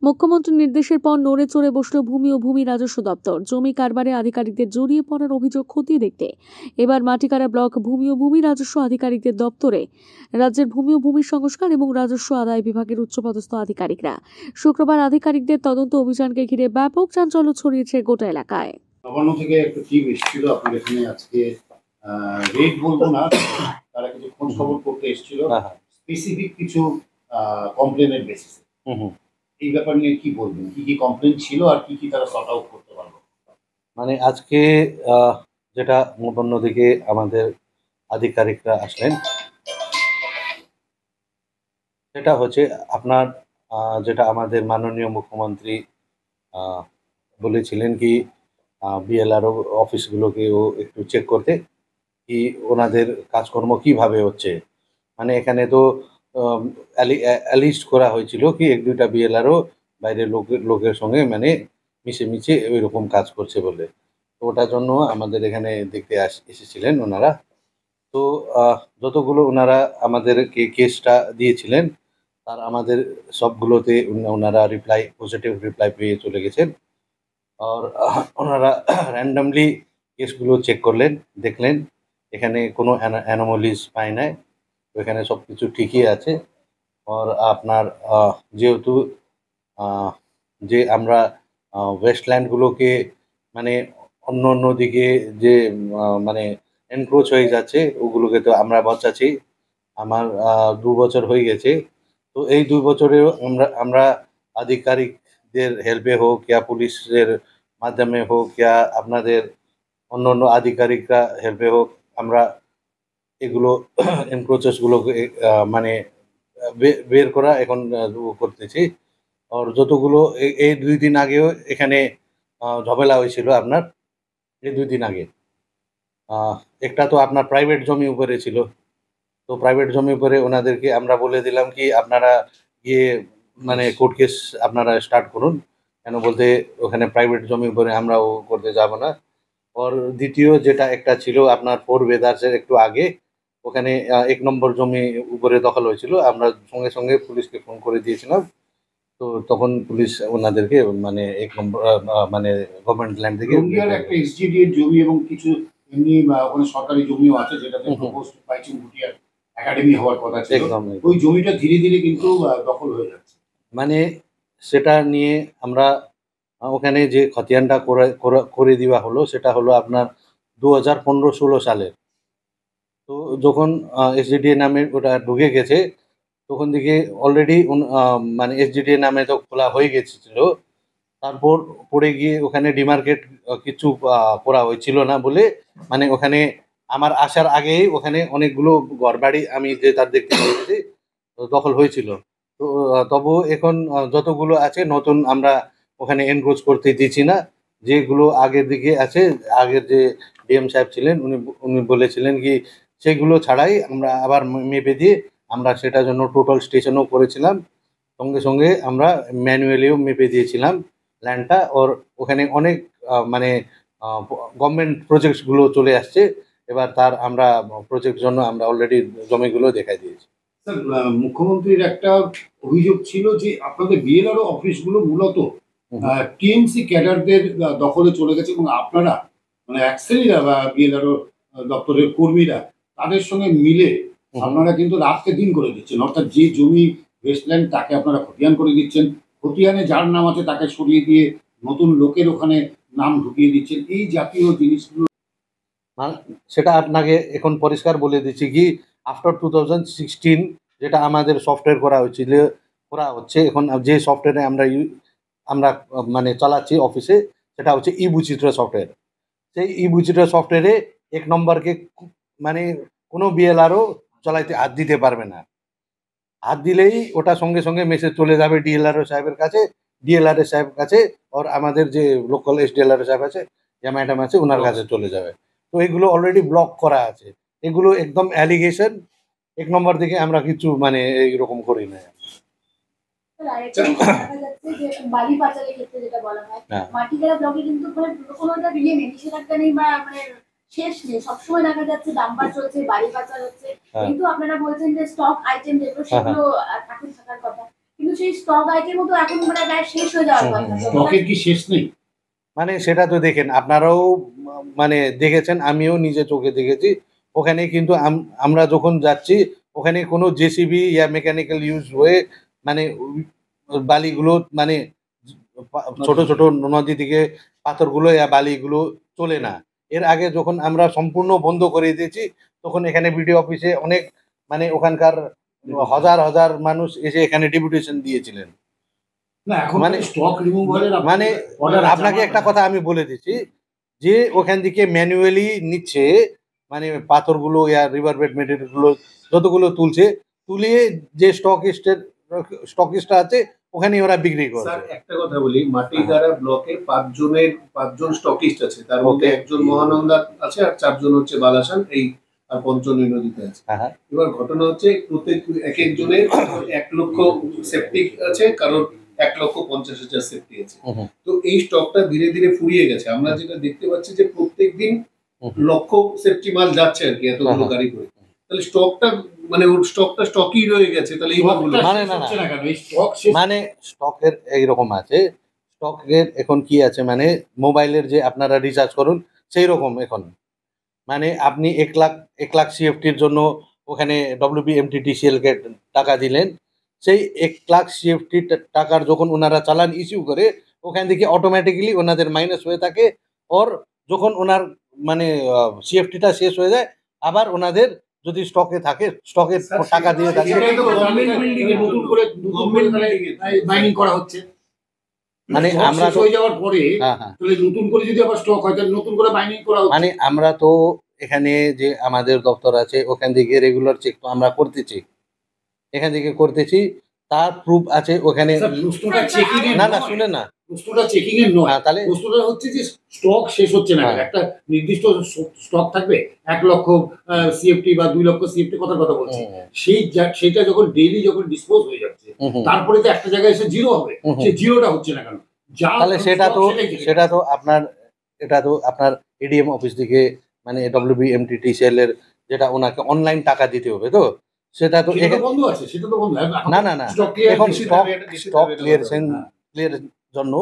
মুখ্যমন্ত্রীর নির্দেশের পর নড়ে চড়ে বসল ভূমি ও ভূমি রাজস্ব দপ্তর। জমি কারবারে আধিকারিকদের জড়িয়ে পড়ার অভিযোগ খতিয়ে দেখতে এবার মাটিকাড়া ব্লক ভূমি ও ভূমি রাজস্ব আধিকারিকদের দপ্তরে রাজ্যের ভূমি ও ভূমি সংস্কার এবং রাজস্ব আদায় বিভাগের উচ্চপদস্থ আধিকারিকরা। শুক্রবার আধিকারিকদের তদন্ত অভিযানকে ঘিরে ব্যাপক চাঞ্চল্য ছড়িয়েছে গোটা এলাকায়। নবান্ন থেকে একটা টিম এসেছিল আপনার এখানে আজকে, রেড বলবো না, তারা কিছু খোঁজ খবর করতে এসেছিল স্পেসিফিক কিছু কমপ্লেনের বেসিসে। এই ব্যাপার নিয়ে কি বলবেন, কি কি কমপ্লেন ছিল আর কি কি তারা সর্ট আউট করতে পারবে? মানে আজকে যেটা নবান্ন থেকে আমাদের আধিকারিকরা আসলেন, সেটা হচ্ছে আপনার যেটা আমাদের মাননীয় মুখ্যমন্ত্রী বলেছিলেন কি বিএলআরও অফিসগুলোকেও একটু চেক করতে, কি ওনাদের কাজকর্ম কিভাবে হচ্ছে। মানে এখানে তো অ্যালিস্ট করা হয়েছিল কি এক দুইটা বিএলআরও বাইরের লোকের সঙ্গে মানে মিশে ওই রকম কাজ করছে বলে। তো ওটার জন্য আমাদের এখানে দেখতে এসেছিলেন ওনারা। তো যতগুলো ওনারা আমাদেরকে কেসটা দিয়েছিলেন তার আমাদের সবগুলোতে ওনারা পজিটিভ রিপ্লাই পেয়ে চলে গেছেন। আর ওনারা র্যান্ডামলি কেসগুলো চেক করলেন, দেখলেন এখানে কোনো অ্যানোমালিজ পায় নাই, এখানে সব কিছু ঠিকই আছে। আর আপনার যেহেতু যে আমরা ওয়েস্টল্যান্ডগুলোকে মানে অন্য দিকে যে মানে এনক্রোচ হয়ে যাচ্ছে ওগুলোকে তো আমরা বাঁচাচ্ছি। আমার 2 বছর হয়ে গেছে। তো এই 2 বছরেও আমরা আধিকারিকদের হেল্পে হোক ইয়া পুলিশের মাধ্যমে হোক ইয়া আপনাদের অন্য আধিকারিকরা হেল্পে হোক, আমরা এগুলো এনক্রোচেসগুলোকে মানে বের করা এখন করতেছি। আর যতগুলো এই 2 দিন আগেও এখানে ঝামেলা হয়েছিল আপনার, এই 2 দিন আগে একটা তো আপনার প্রাইভেট জমি উপরে ছিল। তো প্রাইভেট জমি উপরে ওনাদেরকে আমরা বলে দিলাম কি আপনারা গিয়ে মানে কোর্ট কেস আপনারা স্টার্ট করুন, কেন বলতে ওখানে প্রাইভেট জমি উপরে আমরাও করতে যাব না। আর দ্বিতীয় যেটা একটা ছিল আপনার 4 বেদার্সের একটু আগে, ওখানে 1 নম্বর জমি উপরে দখল হয়েছিল। আমরা সঙ্গে সঙ্গে পুলিশকে ফোন করে দিয়েছিলাম। তো তখন পুলিশ ওনাদেরকে মানে 1 নম্বর মানে গভর্নমেন্ট ল্যান্ড থেকে একটা এসজিডি এর জমি এবং কিছু এমনি ওখানে সরকারি জমিও আছে যেটাতে প্রপোজড বাইচুং ভুটিয়া একাডেমি হওয়ার কথা ছিল। ওই জমিটা ধীরে ধীরে কিন্তু দখল হয়ে যাচ্ছে। মানে সেটা নিয়ে আমরা ওখানে যে খতিয়ানটা করে দেওয়া হলো সেটা হলো আপনার 2015-16 সালের। তো যখন এসজিডিএ নামে ওটা ঢুকে গেছে তখন থেকে অলরেডি মানে এসজিডিএ নামে তো খোলা হয়ে গেছিল। তারপর পড়ে গিয়ে ওখানে ডিমার্কেট কিছু করা হয়েছিল না বলে মানে ওখানে আমার আসার আগেই ওখানে অনেকগুলো ঘরবাড়ি আমি যে তার দেখতে পেয়েছি দখল হয়েছিল। তো তবু এখন যতগুলো আছে নতুন আমরা ওখানে এনক্রোচ করতে দিচ্ছি না। যেগুলো আগের দিকে আছে, আগের যে ডিএম সাহেব ছিলেন উনি বলেছিলেন কি সেগুলো ছাড়াই আমরা আবার মেপে দিয়ে আমরা সেটার জন্য টোটাল স্টেশনও করেছিলাম, সঙ্গে সঙ্গে আমরা ম্যানুয়ালিও মেপে দিয়েছিলাম ল্যান্ডটা। ওর ওখানে অনেক মানে গভর্নমেন্ট প্রজেক্টসগুলো চলে আসছে। এবার তার আমরা প্রজেক্ট জন্য আমরা অলরেডি জমিগুলো দেখাই দিয়েছি। স্যার, মুখ্যমন্ত্রীর একটা অভিযোগ ছিল যে আপনাদের বিএলআরও অফিসগুলো মূলত টিএমসি ক্যাডারদের দখলে চলে গেছে এবং আপনারা মানে অ্যাক্সেলিরা বা বিএলআরও দপ্তরের কর্মীরা তাদের সঙ্গে মিলে আপনারা কিন্তু রাতকে দিন করে দিচ্ছেন। অর্থাৎ যে জমি ওয়েস্টল্যান্ড তাকে আপনারা খতিয়ান করে দিচ্ছেন, খতিয়ানে যার নাম আছে তাকে সরিয়ে দিয়ে নতুন লোকের ওখানে নাম ঢুকিয়ে দিচ্ছেন। এই জাতীয় জিনিসগুলো সেটা আপনাকে এখন পরিষ্কার বলে দিচ্ছি কি আফটার 2016 যেটা আমাদের সফটওয়্যার করা হচ্ছে এখন, যে সফটওয়্যারে আমরা মানে চালাচ্ছি অফিসে, সেটা হচ্ছে ই বুচিত্রা সফটওয়্যার। সেই ই বুচিত্রা সফটওয়্যারে 1 নম্বরকে মানে কোনো বিএলআরও চালাইতে হাত দিতে পারবে না। হাত দিলেই ওটা সঙ্গে সঙ্গে মেসেজ চলে যাবে ডিএলআরও সাহেবের কাছে, ডিএলআরও সাহেব কাছে, আর আমাদের যে লোকাল এসডিএলআরও সাহেব আছে যে ম্যাডাম আছে ওনার কাছে চলে যাবে। তো এগুলো অলরেডি ব্লক করা আছে, এগুলো একদম অ্যালিগেশন। 1 নম্বর দিকে আমরা কিছু মানে এইরকম করি না। বালি পাচারের ক্ষেত্রে যেটা বলা হয় মাটিকাড়া ব্লকে কিন্তু কোনো নিষেধাজ্ঞা নেই বা মানে শেষ নেই, সবসময় দেখা যাচ্ছে ডাম্পার চলছে, বালি পাচার হচ্ছে। কিন্তু আপনারা বলছেন যে স্টক আইটেম যেগুলো সেগুলো এখন থাকার কথা, কিন্তু সেই স্টক আইটেমও তো এখন মানে প্রায় শেষ হয়ে যাওয়ার কথা। স্টকের কি শেষ নেই? মানে সেটা তো দেখেন, আপনারাও মানে দেখেছেন, আমিও নিজে চোখে দেখেছি। ওখানে কিন্তু আমরা যখন যাচ্ছি ওখানে কোনো জেসিবি ইয়া মেকানিক্যাল ইউজ হয়ে মানে বালিগুলো মানে ছোট ছোট নদী থেকে পাথরগুলো ইয়া বালিগুলো চলে না। এর আগে যখন আমরা সম্পূর্ণ বন্ধ করে দিয়েছি তখন এখানে বিডিও অফিসে অনেক মানে ওখানকার হাজার হাজার মানুষ এসে এখানে ডেপুটেশন দিয়েছিলেন। না এখন মানে স্টক রিমুভালের মানে আপনাকে একটা কথা আমি বলে দিচ্ছি, যে ওখান থেকে ম্যানুয়ালি নিচ্ছে মানে পাথরগুলো ইয়া রিভার বেড মেটেরিয়ালগুলো যতগুলো তুলছে, তুলিয়ে যে স্টকিস্টটা আছে ওখানে ওরা বিক্রি করে। স্যার একটা কথা বলি, মাটিগাড়া ব্লকে 5 জন স্টকিস্ট আছে, তার মধ্যে একজন মহানন্দা আছে আর 4 জন হচ্ছে বালাসান, এই আর 5 জন এই নদীতে আছে। এবার ঘটনা হচ্ছে প্রত্যেক এক একজনের 1 লক্ষ সেপ্টিক আছে, কারণ 1,50,000 সেফটি আছে। তো এই স্টকটা ধীরে ধীরে ফুরিয়ে গেছে। আমরা যেটা দেখতে পাচ্ছি যে প্রত্যেকদিন লক্ষ সেফটি মাল যাচ্ছে আর কি, এতগুলো গাড়ি করে। তাহলে স্টকটা মানে ওর স্টকই রয়ে গেছে। তাহলে মানে স্টকের এইরকম আছে, স্টকের এখন কি আছে মানে মোবাইলের যে আপনারা রিচার্জ করুন সেই রকম এখন মানে আপনি 1 লাখ সিএফটির জন্য ওখানে WBMTTCL কে টাকা দিলেন, সেই 1 লাখ সিএফটি টাকার যখন ওনারা চালান ইস্যু করে ওখান থেকে অটোমেটিক্যালি ওনাদের মাইনাস হয়ে থাকে। ওর যখন ওনার মানে সিএফটিটা শেষ হয়ে যায় আবার ওনাদের যদি স্টকে থাকে স্টকের টাকা দিয়ে থাকে। মানে আমরা তো যাওয়ার পরে নতুন করে যদি আবার স্টক হয় তাহলে নতুন করে মাইনিং করা হচ্ছে। মানে আমরা তো এখানে যে আমাদের দপ্তর আছে ওখান থেকে রেগুলার চেক তো আমরা করতেছি, এখান থেকে করতেছি, তার প্রুফ আছে ওখানে। না না শুনে না, প্রশ্নটা চেকিং এর নয়, তাহলে প্রশ্নটা হচ্ছে যে স্টক শেষ হচ্ছে না, একটা নির্দিষ্ট স্টক থাকবে 1 লক্ষ সিএফটি বা 2 লক্ষ সিএফটি কথার কথা বলছি, সেইটা যখন ডেইলি যখন ডিসপোজ হয়ে যাচ্ছে তারপরে তো একটা জায়গায় এসে জিরো হবে, সেই জিরোটা হচ্ছে না কেন? তাহলে সেটা তো আপনার এটা তো আপনার এডিএম অফিস থেকে মানে WBMTTCL এর যেটা ওনাকে অনলাইন টাকা দিতে হবে, তো সেটা তো বন্ধ আছে, সেটা তো বন্ধ। না না না, এখন স্টক ক্লিয়ারের জন্য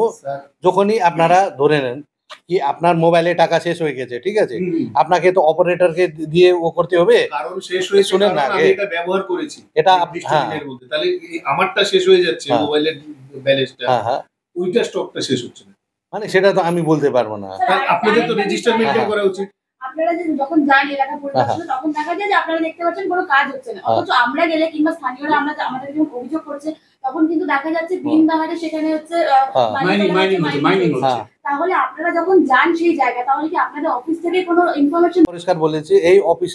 যখনই আপনারা ধরে নেন কি আপনার মোবাইলে টাকা শেষ হয়ে গেছে, ঠিক আছে, আপনাকে তো অপারেটরকে দিয়ে ও করতে হবে, কারণ শেষ হয়ে শুনেন না, আমি এটা ব্যবহার করেছি এটা মধ্যে, তাহলে আমারটা শেষ হয়ে যাচ্ছে মোবাইলের ব্যালেন্সটা, ওইটা স্টকটা শেষ হচ্ছে না, মানে সেটা তো আমি বলতে পারবো না। আপনাদের তো রেজিস্টার মেইনটেইন করা উচিত। আপনারা যখন যান এলাকা পরিদর্শনে তখন দেখা যায় যে আপনারা দেখতে পাচ্ছেন কোনো কাজ হচ্ছে না, অথচ আমরা গেলে কিংবা স্থানীয়রা আমাদের যখন অভিযোগ করছে তখন কিন্তু দেখা যাচ্ছে দিন দাহাড়ে সেখানে হচ্ছে মাইনিং হচ্ছে। তাহলে আপনারা যখন যান সেই জায়গা, তাহলে কি আপনাদের অফিস থেকে কোনো ইনফরমেশন? পরিষ্কার বলেছি, এই অফিস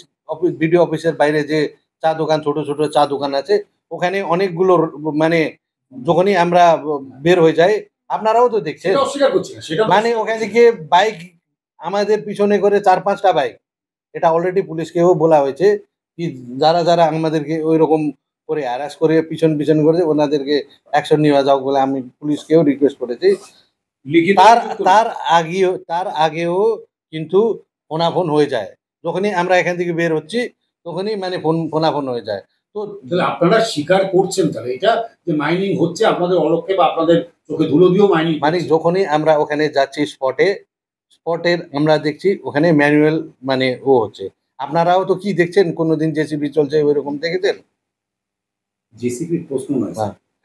বিডিও অফিসের বাইরে যে চা দোকান, ছোট ছোট চা দোকান আছে ওখানে অনেকগুলো মানে যখনই আমরা বের হয়ে যাই আপনারাও তো দেখছেন, মানে ওখান থেকে বাইক আমাদের পিছনে করে 4-5টা বাইক, এটা অলরেডি পুলিশকেও বলা হয়েছে কি যারা যারা আমাদেরকে ওই রকম করে হ্যারাস করে পিছন করে ওনাদেরকে অ্যাকশন নেওয়া যাও বলে আমি পুলিশকেও রিকোয়েস্ট করেছি। তার আগেও কিন্তু ফোনাফোন হয়ে যায়, যখনই আমরা এখান থেকে বের হচ্ছি তখনই মানে ফোনাফোন হয়ে যায়। তো আপনারা স্বীকার করছেন তাহলে এটা যে মাইনিং হচ্ছে আপনাদের অলক্ষ্যে বা আপনাদের চোখে ধুলো দিয়েও মাইনিং, মানে যখনই আমরা ওখানে যাচ্ছি স্পটের আমরা দেখছি ওখানে ম্যানুয়াল মানে ও হচ্ছে। আপনারাও তো কি দেখছেন, কোনোদিন জেসিবি চলছে ওইরকম দেখেছেন? জেসিবির প্রশ্ন নয়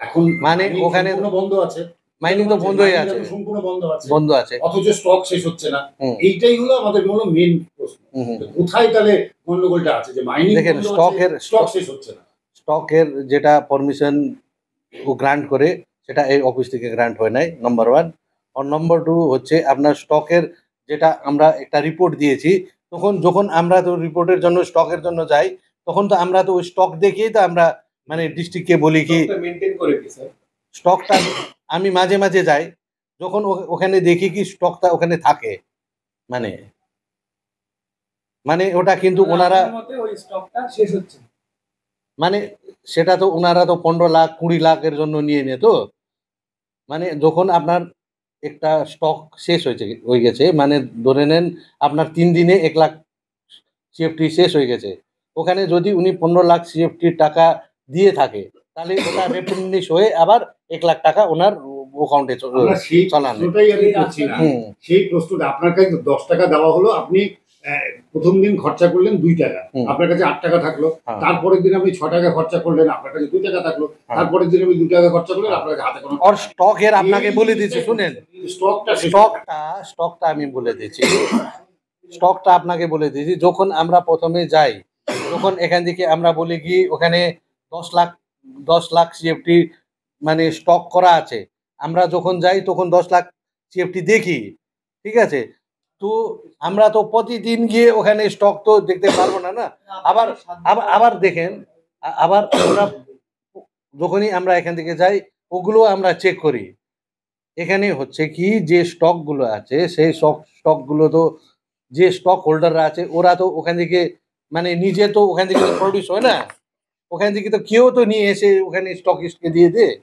এখন, মানে ওখানে বন্ধ আছে, মাইনিং তো বন্ধই আছে, সম্পূর্ণ বন্ধ আছে, অথচ স্টক শেষ হচ্ছে না। এইটাই হলো আমাদের মেইন প্রশ্ন, কোথায় তাহলে গন্ডগোলটা আছে যে মাইনিং দেখেন স্টক শেষ হচ্ছে না। স্টকের যেটা পারমিশন ও গ্রান্ট করে সেটা এই অফিস থেকে গ্রান্ট হয় নাই, নম্বর 1। আর নম্বর 2 হচ্ছে আপনার স্টকের যেটা আমরা একটা রিপোর্ট দিয়েছি, যখন আমরা তো রিপোর্টের জন্য স্টকের জন্য যাই তখন তো আমরা তো ওই স্টক দেখেই তো আমরা মানে ডিস্ট্রিক্টকে বলি কি মেইনটেইন করে কি স্যার স্টকটা। আমি মাঝে মাঝে যাই, যখন ওখানে দেখি কি স্টকটা ওখানে থাকে, মানে ওটা কিন্তু ওনারা ওই স্টকটা শেষ হচ্ছে, মানে সেটা তো ওনারা তো 15 লাখ 20 লাখের জন্য নিয়ে নিয়ে, তো মানে যখন আপনার একটা স্টক শেষ হয়ে গেছে মানে ধরে নেন আপনার 3 দিনে 1 লাখ সিএফটি শেষ হয়ে গেছে, ওখানে যদি উনি 15 লাখ সিএফটির টাকা দিয়ে থাকে তাহলে ওটা রেপ্রেন্ডিশ হয়ে আবার 1 লাখ টাকা ওনার অ্যাকাউন্টে আমরা সেই চালান। প্রশ্নটাই আমি করছি না। সেই প্রশ্নটা আপনার কাছে 10 টাকা দেওয়া হলো, আপনি প্রথম দিন খরচা করলেন 2 টাকা, আপনার কাছে 8 টাকা থাকলো। তারপরের দিন আপনি 6 টাকা খরচা করলেন, আপনার কাছে 2 টাকা থাকলো। তারপরের দিন আপনি 2 টাকা খরচা করলেন, আপনার কাছে হাতে কোনো। আর স্টকের আপনাকে বলে দিচ্ছি, শুনেন, স্টকটা আমি বলে দিচ্ছি। স্টকটা আপনাকে বলে দিয়েছি। যখন আমরা প্রথমে যাই, তখন এখান থেকে আমরা বলি কি ওখানে 10 লাখ সিএফটি মানে স্টক করা আছে। আমরা যখন যাই তখন 10 লাখ সিএফটি দেখি, ঠিক আছে। তো আমরা তো প্রতিদিন গিয়ে ওখানে স্টক তো দেখতে পারবো না, না। আবার দেখেন, আবার আমরা যখনই আমরা এখান থেকে যাই ওগুলো আমরা চেক করি। এখানে হচ্ছে কি যে স্টকগুলো আছে সেই স্টকগুলো তো যে স্টক হোল্ডাররা আছে ওরা তো ওখান থেকে মানে নিজে তো ওখান থেকে প্রডিউস হয় না, ওখান থেকে তো কেউ তো নিয়ে এসে ওখানে স্টকিস্টকে দিয়ে দেয়।